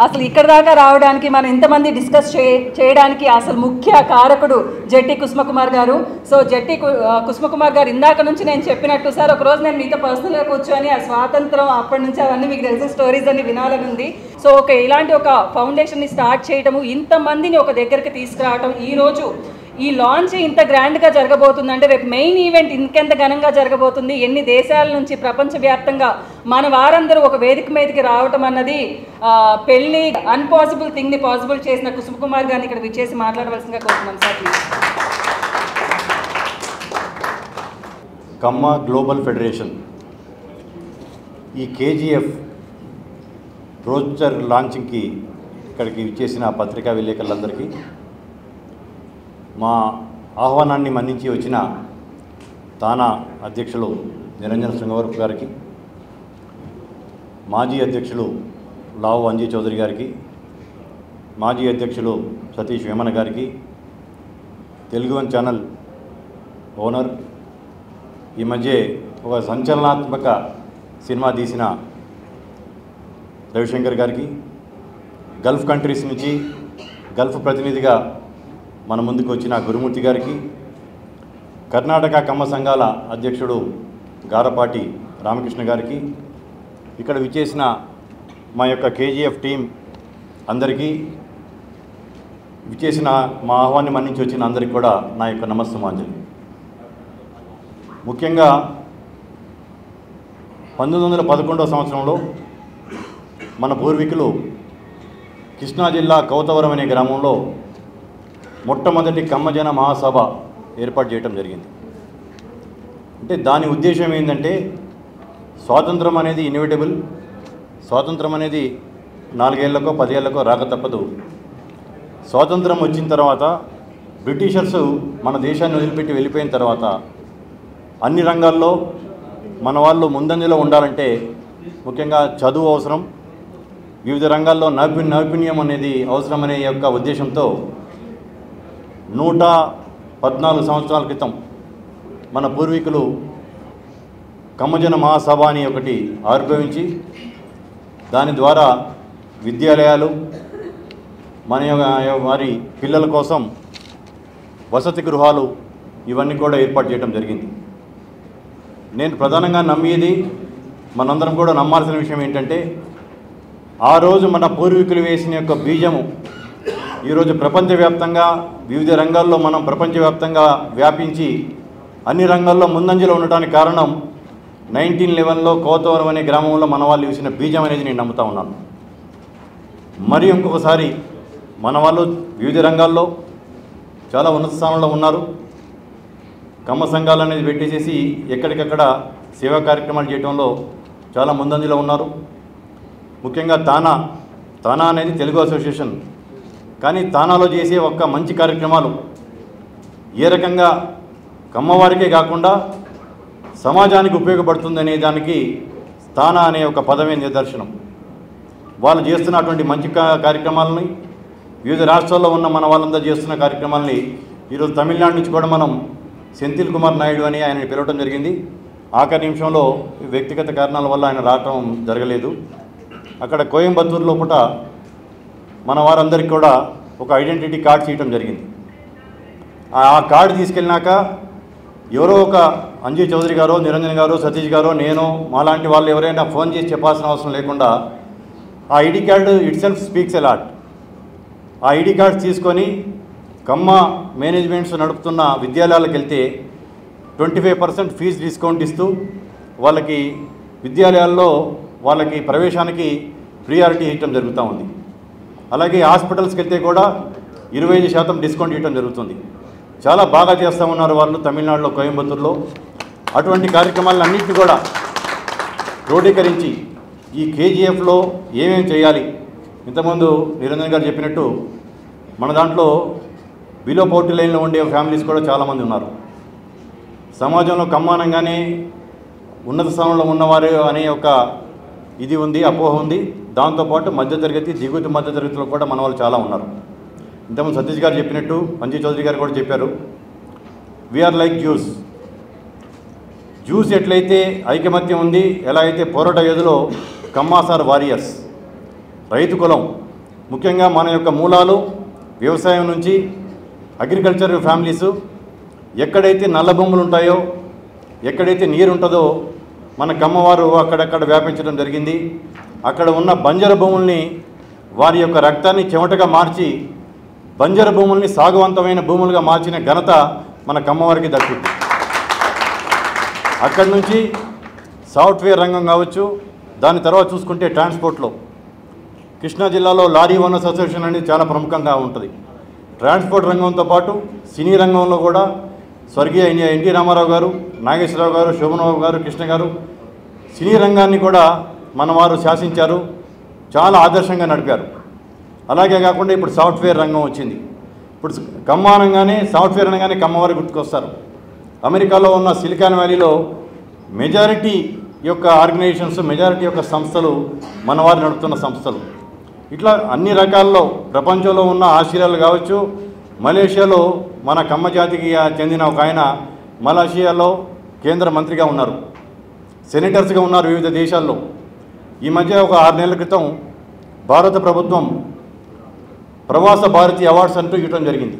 అసలు ఇక్కడ దాకా రావడానికి మనం ఇంతమంది డిస్కస్ చేయడానికి అసలు ముఖ్య కారకుడు జట్టి కుసుమకుమార్ గారు. సో జట్టి కుసుమకుమార్ గారు ఇందాక నుంచి నేను చెప్పినట్టు సార్ ఒకరోజు నేను మీతో పర్సనల్గా కూర్చొని ఆ స్వాతంత్రం అప్పటి నుంచి అవన్నీ మీకు తెలిసిన స్టోరీస్ అన్ని వినాలని ఉంది. సో ఇలాంటి ఒక ఫౌండేషన్ని స్టార్ట్ చేయడము, ఇంతమందిని ఒక దగ్గరికి తీసుకురావటం, ఈరోజు ఈ లాంచ్ ఇంత గ్రాండ్గా జరగబోతుందంటే రేపు మెయిన్ ఈవెంట్ ఇంకెంత ఘనంగా జరగబోతుంది, ఎన్ని దేశాల నుంచి ప్రపంచవ్యాప్తంగా మన వారందరూ ఒక వేదిక మీదకి రావటం అన్నది పెళ్ళి అన్పాసిబుల్ థింగ్ని పాసిబుల్ చేసిన కుసుమకుమార్ గారిని ఇక్కడ విచ్చేసి మాట్లాడవలసిందిగా కోరుతున్నాం సార్. కమ్మ గ్లోబల్ ఫెడరేషన్ ఈ కేజీఎఫ్ రోస్టర్ లాంచింగ్కి ఇక్కడికి విచ్చేసిన పత్రికా విలేకరులందరికీ, మా ఆహ్వానాన్ని మన్నించి వచ్చిన తానా అధ్యక్షులు నిరంజన శృంగవరపు గారికి, మాజీ అధ్యక్షులు లావు అంజీ చౌదరి గారికి, మాజీ అధ్యక్షులు సతీష్ వేమన గారికి, తెలుగు వన్ ఛానల్ ఓనర్, ఈ మధ్య ఒక సంచలనాత్మక సినిమా తీసిన రవిశంకర్ గారికి, గల్ఫ్ కంట్రీస్ నుంచి గల్ఫ్ ప్రతినిధిగా మన ముందుకు వచ్చిన గురుమూర్తి గారికి, కర్ణాటక కమ్మ సంఘాల అధ్యక్షుడు గారపాటి రామకృష్ణ గారికి, ఇక్కడ విచ్చేసిన మా యొక్క కేజీఎఫ్ టీం అందరికీ, విచ్చేసిన మా ఆహ్వాన్ని మన్నించి వచ్చిన అందరికీ కూడా నా యొక్క నమస్తమాంజలి. ముఖ్యంగా 1911వ సంవత్సరంలో మన పూర్వీకులు కృష్ణా జిల్లా కౌతవరం అనే గ్రామంలో మొట్టమొదటి కమ్మజన మహాసభ ఏర్పాటు చేయడం జరిగింది. అంటే దాని ఉద్దేశం ఏంటంటే స్వాతంత్రం అనేది ఇన్ఎవిటబుల్, స్వాతంత్రం అనేది 4 ఏళ్లకో 10 ఏళ్లకో రాక తప్పదు. స్వాతంత్రం వచ్చిన తర్వాత బ్రిటిషర్స్ మన దేశాన్ని వదిలిపెట్టి వెళ్ళిపోయిన తర్వాత అన్ని రంగాల్లో మన వాళ్ళు ముందంజలో ఉండాలంటే ముఖ్యంగా చదువు అవసరం, వివిధ రంగాల్లో నైపుణ్యం అనేది అవసరం అనే యొక్క ఉద్దేశంతో 114 సంవత్సరాల క్రితం మన పూర్వీకులు కమ్మజన మహాసభ అని ఒకటి ఆవిర్భవించి దాని ద్వారా విద్యాలయాలు, మన వారి పిల్లల కోసం వసతి గృహాలు ఇవన్నీ కూడా ఏర్పాటు చేయడం జరిగింది. నేను ప్రధానంగా నమ్మేది, మనందరం కూడా నమ్మాల్సిన విషయం ఏంటంటే ఆ రోజు మన పూర్వీకులు వేసిన యొక్క బీజము ఈరోజు ప్రపంచవ్యాప్తంగా వివిధ రంగాల్లో మనం ప్రపంచవ్యాప్తంగా వ్యాపించి అన్ని రంగాల్లో ముందంజలో ఉండటానికి కారణం 1911లో కౌతవరం అనే గ్రామంలో మన వాళ్ళు వేసిన బీజం అనేది నేను నమ్ముతా ఉన్నాను. మరి ఇంకొకసారి మన వాళ్ళు వివిధ రంగాల్లో చాలా ఉన్నత స్థానంలో ఉన్నారు. కమ్మ సంఘాలు అనేది పెట్టేసేసి ఎక్కడికక్కడ సేవా కార్యక్రమాలు చేయడంలో చాలా ముందంజలో ఉన్నారు. ముఖ్యంగా తానా అనేది తెలుగు అసోసియేషన్, కానీ తానాలో చేసే ఒక్క మంచి కార్యక్రమాలు ఏ రకంగా కమ్మవారికే కాకుండా సమాజానికి ఉపయోగపడుతుందనే దానికి తానా అనే ఒక పదమే నిదర్శనం. వాళ్ళు చేస్తున్నటువంటి మంచి కార్యక్రమాలని, వివిధ రాష్ట్రాల్లో ఉన్న మన వాళ్ళందరూ చేస్తున్న కార్యక్రమాలని ఈరోజు తమిళనాడు నుంచి కూడా మనం సెంథిల్ కుమార్ నాయుడు అని ఆయనని పిలవటం జరిగింది. ఆఖరి నిమిషంలో వ్యక్తిగత కారణాల వల్ల ఆయన రావటం జరగలేదు. అక్కడ కోయంబత్తూరులో పూట మన వారందరికీ కూడా ఒక ఐడెంటిటీ కార్డ్ చేయటం జరిగింది. ఆ కార్డు తీసుకెళ్ళినాక ఎవరో ఒక అంజీ చౌదరి గారో, నిరంజన్ గారో, సతీష్ గారో, నేను మాలాంటి వాళ్ళు ఎవరైనా ఫోన్ చేసి చెప్పాల్సిన అవసరం లేకుండా ఆ ID card it self speaks a lot. ఆ ఐడి కార్డ్స్ తీసుకొని కమ్మ మేనేజ్మెంట్స్ నడుపుతున్న విద్యాలయాలకు వెళ్తే 25% ఫీజు డిస్కౌంట్ ఇస్తూ వాళ్ళకి విద్యాలయాల్లో వాళ్ళకి ప్రవేశానికి ప్రియారిటీ ఇవ్వడం జరుగుతూ ఉంది. అలాగే హాస్పిటల్స్కి వెళ్తే కూడా 25% డిస్కౌంట్ ఇవ్వడం జరుగుతుంది. చాలా బాగా చేస్తూ ఉన్నారు వాళ్ళు తమిళనాడులో, కోయంబత్తూరులో. అటువంటి కార్యక్రమాలన్నింటినీ కూడా క్రోడీకరించి ఈ కేజీఎఫ్లో ఏమేమి చేయాలి, ఇంతకుముందు నిరంజన్ గారు చెప్పినట్టు మన దాంట్లో బిలో పోర్టీ లైన్లో ఉండే ఫ్యామిలీస్ కూడా చాలామంది ఉన్నారు. సమాజంలో కమ్మానంగానే ఉన్నత స్థానంలో ఉన్నవారు అనే ఒక ఇది ఉంది, అపోహ ఉంది. దాంతోపాటు మధ్యతరగతి, దిగువ మధ్యతరగతిలో కూడా మన వాళ్ళు చాలా ఉన్నారు. ఇంతకుముందు సతీష్ గారు చెప్పినట్టు, అంజీ చౌదరి గారు కూడా చెప్పారు, వీఆర్ లైక్ జ్యూస్ ఎట్లయితే ఐకమత్యం ఉంది, ఎలా అయితే పోరాట యోధులో కమ్మాసార్ వారియర్స్, రైతు కులం ముఖ్యంగా మన యొక్క మూలాలు వ్యవసాయం నుంచి అగ్రికల్చర్ ఫ్యామిలీసు, ఎక్కడైతే నల్ల భూములు ఉంటాయో, ఎక్కడైతే నీరు ఉంటుందో మన కమ్మవారు అక్కడక్కడ వ్యాపించడం జరిగింది. అక్కడ ఉన్న బంజర భూముల్ని వారి యొక్క రక్తాన్ని చెమటగా మార్చి బంజర భూముల్ని సాగువంతమైన భూములుగా మార్చిన ఘనత మన కమ్మవారికి దక్కింది. అక్కడి నుంచి సాఫ్ట్వేర్ రంగం కావచ్చు, దాని తర్వాత చూసుకుంటే ట్రాన్స్పోర్ట్లో కృష్ణా జిల్లాలో లారీ ఓనర్స్ అసోసియేషన్ అనేది చాలా ప్రముఖంగా ఉంటుంది. ట్రాన్స్పోర్ట్ రంగంతో పాటు సినీ రంగంలో కూడా స్వర్గీయ ఎన్టీ రామారావు గారు, నాగేశ్వరరావు గారు, శోభనబాబు గారు, కృష్ణ గారు సినీ రంగాన్ని కూడా మనవారు శాసించారు, చాలా ఆదర్శంగా నడిపారు. అలాగే కాకుండా ఇప్పుడు సాఫ్ట్వేర్ రంగం వచ్చింది. ఇప్పుడు కమ్మ అనగానే, సాఫ్ట్వేర్ అనగానే కమ్మవారు గుర్తుకొస్తారు. అమెరికాలో ఉన్న సిలికాన్ వ్యాలీలో మెజారిటీ యొక్క ఆర్గనైజేషన్స్, మెజారిటీ యొక్క సంస్థలు మనవారు నడుపుతున్న సంస్థలు. ఇట్లా అన్ని రకాల్లో ప్రపంచంలో ఉన్న ఆస్ట్రేలియాలో కావచ్చు, మలేషియాలో మన కమ్మ జాతికి చెందిన ఒక ఆయన మలేషియాలో కేంద్ర మంత్రిగా ఉన్నారు, సెనేటర్స్గా ఉన్నారు వివిధ దేశాల్లో. ఈ మధ్య ఒక 6 నెలల క్రితం భారత ప్రభుత్వం ప్రవాస భారతి అవార్డ్స్ అంటూ ఇవ్వడం జరిగింది.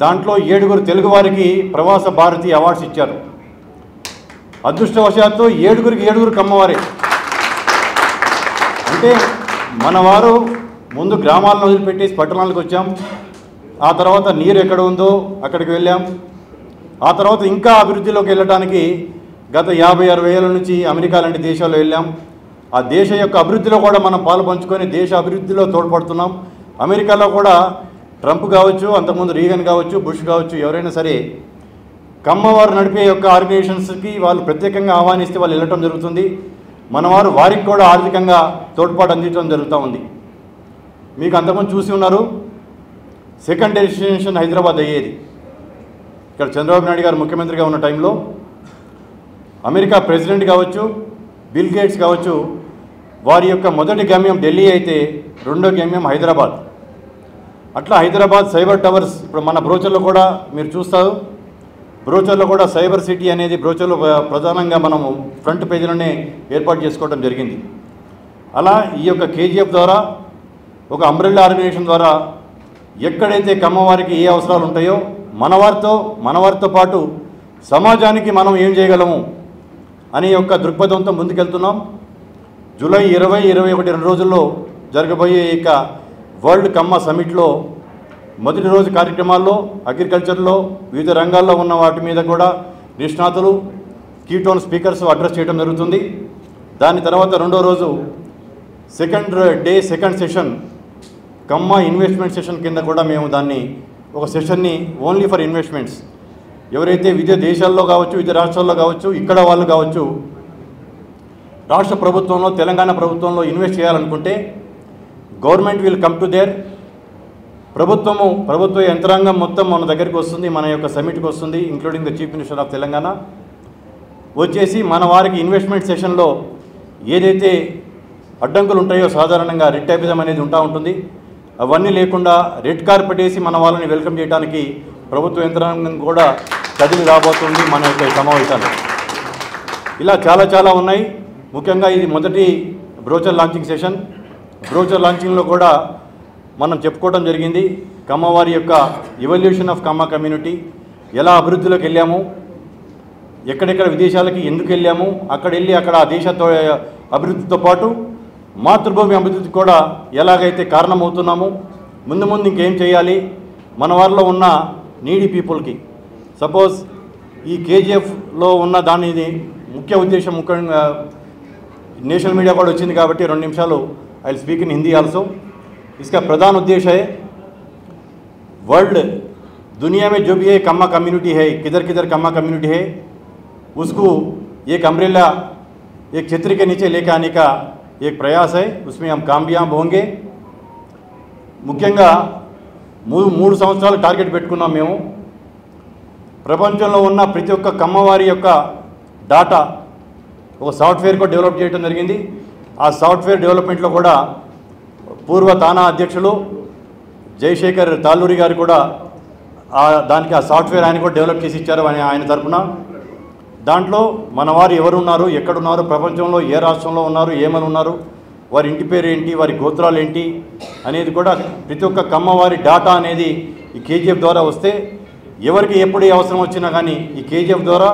దాంట్లో 7 తెలుగు వారికి ప్రవాస భారతి అవార్డ్స్ ఇచ్చారు. అదృష్టవశాత్తు 7 కమ్మవారే. అంటే మనవారు ముందు గ్రామాలను వదిలిపెట్టేసి పట్టణాలకు వచ్చాం, ఆ తర్వాత నీరు ఎక్కడ ఉందో అక్కడికి వెళ్ళాం, ఆ తర్వాత ఇంకా అభివృద్ధిలోకి వెళ్ళడానికి గత 50-60 ఏళ్ళ నుంచి అమెరికా లాంటి దేశాల్లో వెళ్ళాం. ఆ దేశ యొక్క అభివృద్ధిలో కూడా మనం పాలు పంచుకొని దేశ అభివృద్ధిలో తోడ్పడుతున్నాం. అమెరికాలో కూడా ట్రంప్ కావచ్చు, అంతకుముందు రీగన్ కావచ్చు, బుష్ కావచ్చు, ఎవరైనా సరే కమ్మవారు నడిపే యొక్క ఆర్గనైజేషన్స్కి వాళ్ళు ప్రత్యేకంగా ఆహ్వానిస్తే వాళ్ళు వెళ్ళటం జరుగుతుంది. మనవారు వారికి కూడా ఆర్థికంగా తోడ్పాటు అందించడం జరుగుతూ ఉంది. మీకు అంతకుముందు చూసి ఉన్నారు, సెకండ్ డెస్టినేషన్ హైదరాబాద్ అయ్యేది. ఇక్కడ చంద్రబాబు నాయుడు గారు ముఖ్యమంత్రిగా ఉన్న టైంలో అమెరికా ప్రెసిడెంట్ కావచ్చు, బిల్ గేట్స్ కావచ్చు, వారి యొక్క మొదటి గమ్యం ఢిల్లీ అయితే రెండో గమ్యం హైదరాబాద్. అట్లా హైదరాబాద్ సైబర్ టవర్స్ ఇప్పుడు మన బ్రోచర్లో కూడా మీరు చూస్తారు. బ్రోచర్లో కూడా సైబర్ సిటీ అనేది బ్రోచర్లో ప్రధానంగా మనము ఫ్రంట్ పేజీలోనే ఏర్పాటు చేసుకోవడం జరిగింది. అలా ఈ యొక్క కేజీఎఫ్ ద్వారా ఒక అంబ్రెల్లా ఆర్గనైజేషన్ ద్వారా ఎక్కడైతే కమ్మవారికి ఏ అవసరాలు ఉంటాయో మనవారితో పాటు సమాజానికి మనం ఏం చేయగలము అనే యొక్క దృక్పథంతో ముందుకెళ్తున్నాం. జూలై 20-21 2 రోజుల్లో జరగబోయే ఇక వరల్డ్ కమ్మ సమిట్లో మొదటి రోజు కార్యక్రమాల్లో అగ్రికల్చర్లో వివిధ రంగాల్లో ఉన్న వాటి మీద కూడా నిష్ణాతులు, కీటోన్ స్పీకర్స్ అడ్రస్ చేయడం జరుగుతుంది. దాని తర్వాత రెండో రోజు సెకండ్ సెషన్ కమ్మ ఇన్వెస్ట్మెంట్ సెషన్ కింద కూడా మేము దాన్ని ఒక సెషన్ని ఓన్లీ ఫర్ ఇన్వెస్ట్మెంట్స్, ఎవరైతే వివిధ దేశాల్లో కావచ్చు, వివిధ రాష్ట్రాల్లో కావచ్చు, ఇక్కడ వాళ్ళు కావచ్చు, రాష్ట్ర ప్రభుత్వంలో తెలంగాణ ప్రభుత్వంలో ఇన్వెస్ట్ చేయాలనుకుంటే government will come to their. ప్రభుత్వ యంత్రాంగం మొత్తం మన దగ్గరికి వస్తుంది, మన యొక్క సమిట్కి వస్తుంది, including the chief minister of Telangana వచ్చేసి మన వారికి ఇన్వెస్ట్మెంట్ సెషన్లో ఏదైతే అడ్డంకులు ఉంటాయో సాధారణంగా రెడ్ టైపిజం అనేది ఉంటుంది, అవన్నీ లేకుండా రెడ్ కార్పెట్ వేసి మన వాళ్ళని వెల్కమ్ చేయడానికి ప్రభుత్వ యంత్రాంగం కూడా కదిలి రాబోతుంది మన యొక్క సమావేశాలు. ఇలా చాలా ఉన్నాయి. ముఖ్యంగా ఇది మొదటి బ్రోచర్ లాంచింగ్ సెషన్. బ్రోచర్ లాంచింగ్లో కూడా మనం చెప్పుకోవడం జరిగింది కమ్మవారి యొక్క ఎవల్యూషన్ ఆఫ్ కమ్మ కమ్యూనిటీ, ఎలా అభివృద్ధిలోకి వెళ్ళాము, ఎక్కడెక్కడ విదేశాలకి ఎందుకు వెళ్ళాము, అక్కడ ఆ దేశ అభివృద్ధితో పాటు మాతృభూమి అభివృద్ధికి కూడా ఎలాగైతే కారణమవుతున్నాము, ముందు ఇంకేం చేయాలి, మన వారిలో ఉన్న నీడీ పీపుల్కి. సపోజ్ ఈ కేజీఎఫ్లో ఉన్న దాని ముఖ్య ఉద్దేశం ముఖ్యంగా నేషనల్ मीडिया కూడా వచ్చింది కాబట్టి 2 నిమిషాలు I will speak in Hindi also. इसका प्रधान उद्देश्य है वर्ल्ड दुनिया में जो भी ये कम्मा कम्युनिटी है, किधर कम्मा कम्युनिटी है, उसको एक अम्ब्रेला, एक छतरी के नीचे लेकर आने का एक प्रयास है. उसमें हम कामयाब होंगे. ముఖ్యంగా 3 సంవత్సరాలు టార్గెట్ పెట్టుకున్నాం మేము. ప్రపంచంలో ఉన్న ప్రతి ఒక్క కమ్మవారి యొక్క డాటా ఒక సాఫ్ట్వేర్ కూడా డెవలప్ చేయడం జరిగింది. ఆ సాఫ్ట్వేర్ డెవలప్మెంట్లో కూడా పూర్వ తానా అధ్యక్షులు జయశేఖర్ తాళ్ళూరి గారు కూడా దానికి ఆ సాఫ్ట్వేర్ ఆయన కూడా డెవలప్ చేసి ఇచ్చారు ఆయన తరఫున. దాంట్లో మన వారు ఎవరున్నారు, ఎక్కడున్నారు, ప్రపంచంలో ఏ రాష్ట్రంలో ఉన్నారు, ఏమని ఉన్నారు, వారి ఇంటి పేరు ఏంటి, వారి గోత్రాలు ఏంటి అనేది కూడా ప్రతి ఒక్క కమ్మవారి డాటా అనేది ఈ కేజీఎఫ్ ద్వారా వస్తే ఎవరికి ఎప్పుడు అవసరం వచ్చినా కానీ ఈ కేజీఎఫ్ ద్వారా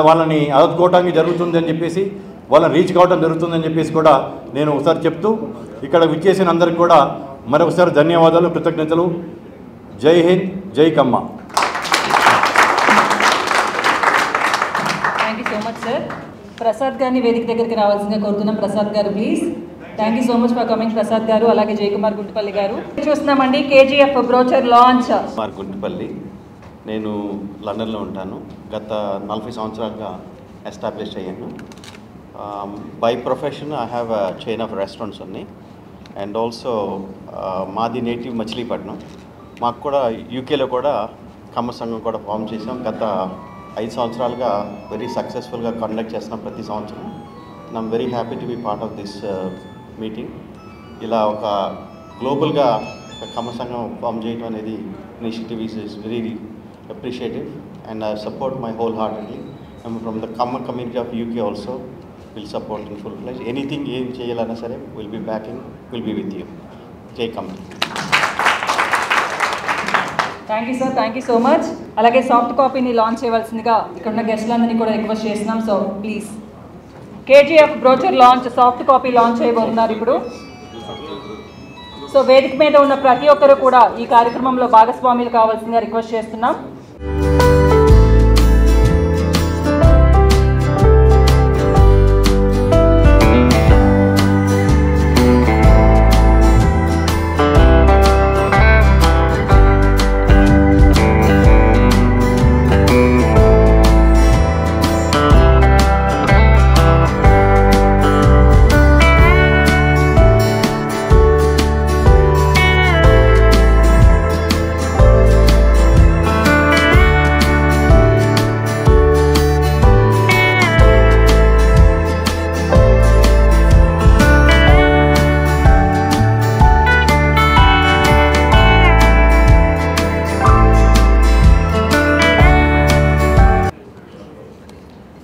వాళ్ళని ఆదుకోవడానికి జరుగుతుంది అని చెప్పేసి, వాళ్ళని రీచ్ కావడం జరుగుతుందని చెప్పేసి కూడా నేను ఒకసారి చెప్తూ ఇక్కడ విచ్చేసిన అందరికి కూడా మరొకసారి ధన్యవాదాలు, కృతజ్ఞతలు. జై హింద్, జై Kamma. Thank you so much sir. Prasad గారిని వేదిక దగ్గరికి రావాల్సిందిగా కోరుతున్నాం. ప్రసాద్ గారు please. Thank you so much for coming Prasad గారు. అలాగే జయకుమార్ గుంటుపల్లి గారు. చూస్తున్నామండి కేజీఎఫ్ బ్రోచర్ లాంచ్. జయకుమార్ గుంటుపల్లి, నేను లండన్లో ఉంటాను. గత 40 సంవత్సరాలుగా ఎస్టాబ్లిష్ అయ్యాను. By profession I have a chain of restaurants ఉన్నాయి. అండ్ ఆల్సో మాది నేటివ్ మచిలీపట్నం. మాకు కూడా యూకేలో కూడా కమ్మ సంఘం కూడా ఫామ్ చేసాం. గత 5 సంవత్సరాలుగా వెరీ సక్సెస్ఫుల్గా కండక్ట్ చేస్తున్నాం ప్రతి సంవత్సరం. I'm very happy to be part of this meeting. ఇలా ఒక గ్లోబల్గా కమ్మ సంఘం ఫామ్ చేయడం అనేది initiative is very appreciative, and I support my wholeheartedly. I'm from the Kamma community of UK also will support in full fledged. Anything ఏం చేయాలన్నా సరే will be backing, will be with you. Jai Kamma. Thank you sir, thank you so much. అలాగే సాఫ్ట్ కాపీని లాంచ్ చేయవలసిందిగా ఇక్కడ ఉన్న గెస్ట్లందరినీ కూడా రిక్వెస్ట్ చేస్తున్నాం. So please KGF brochure launch, soft copy launch చేయబోతున్నారు ఇప్పుడు. సో వేదిక మీద ఉన్న ప్రతి ఒక్కరు కూడా ఈ కార్యక్రమంలో భాగస్వాములు కావాల్సిందిగా రిక్వెస్ట్ చేస్తున్నాం.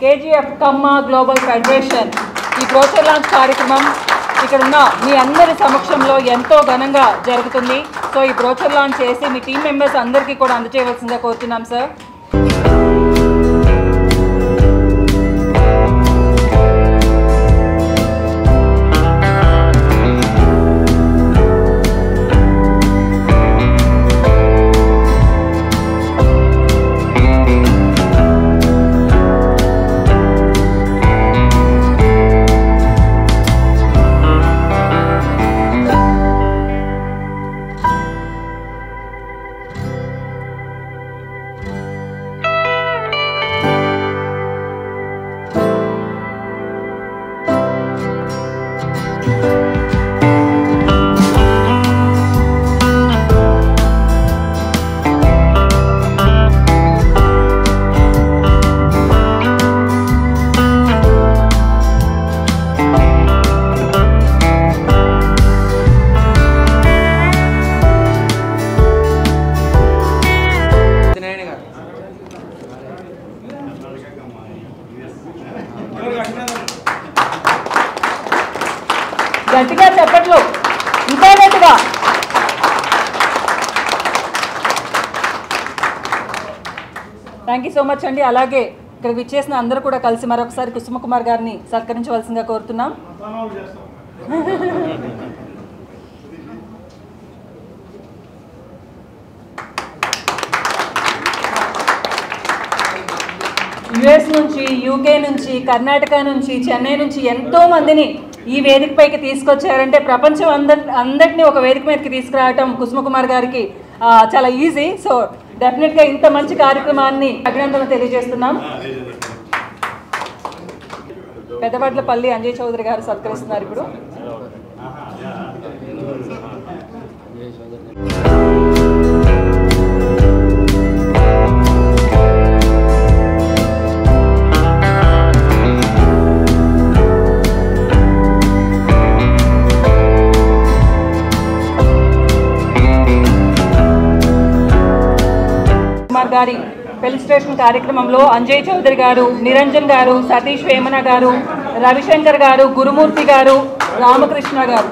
కేజీఎఫ్ కమ్మ గ్లోబల్ ఫెడరేషన్ ఈ బ్రోచర్ లాంచ్ కార్యక్రమం ఇక్కడ ఉన్న మీ అందరి సమక్షంలో ఎంతో ఘనంగా జరుగుతుంది. సో ఈ బ్రోచర్ లాంచ్ చేసి మీ టీం మెంబర్స్ అందరికీ కూడా అందజేయవలసిందిగా కోరుతున్నాం సార్. గట్టిగా చెప్పట్లు, ఇంకా గట్టిగా. థ్యాంక్ యూ సో మచ్ అండి. అలాగే ఇక్కడ విచ్చేసిన అందరూ కూడా కలిసి మరొకసారి కుసుమ కుమార్ గారిని సత్కరించవలసిందిగా కోరుతున్నాం. యుఎస్ నుంచి, యూకే నుంచి, కర్ణాటక నుంచి, చెన్నై నుంచి ఎంతో మందిని ఈ వేదికపైకి తీసుకొచ్చారంటే ప్రపంచం అందరినీ ఒక వేదిక మీదకి తీసుకురావటం కుసుమ కుమార్ గారికి చాలా ఈజీ. సో డెఫినెట్గా ఇంత మంచి కార్యక్రమాన్ని అభినందనలు తెలియజేస్తున్నాం. పెద్దవడ్లపల్లి అంజయ్ చౌదరి గారు సత్కరిస్తున్నారు ఇప్పుడు. కుమార్ గారి ఫెలిసిటేషన్ కార్యక్రమంలో అంజయ్ చౌదరి గారు, నిరంజన్ గారు, సతీష్ వేమన గారు, రవిశంకర్ గారు, గురుమూర్తి గారు, రామకృష్ణ గారు.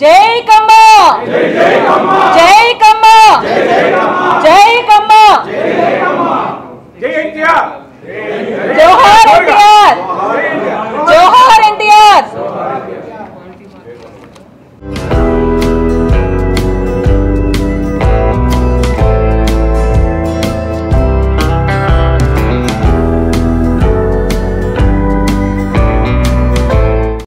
జై కమ్మ, జై కమ్మ, జై కమ్మ, జై కమ్మ.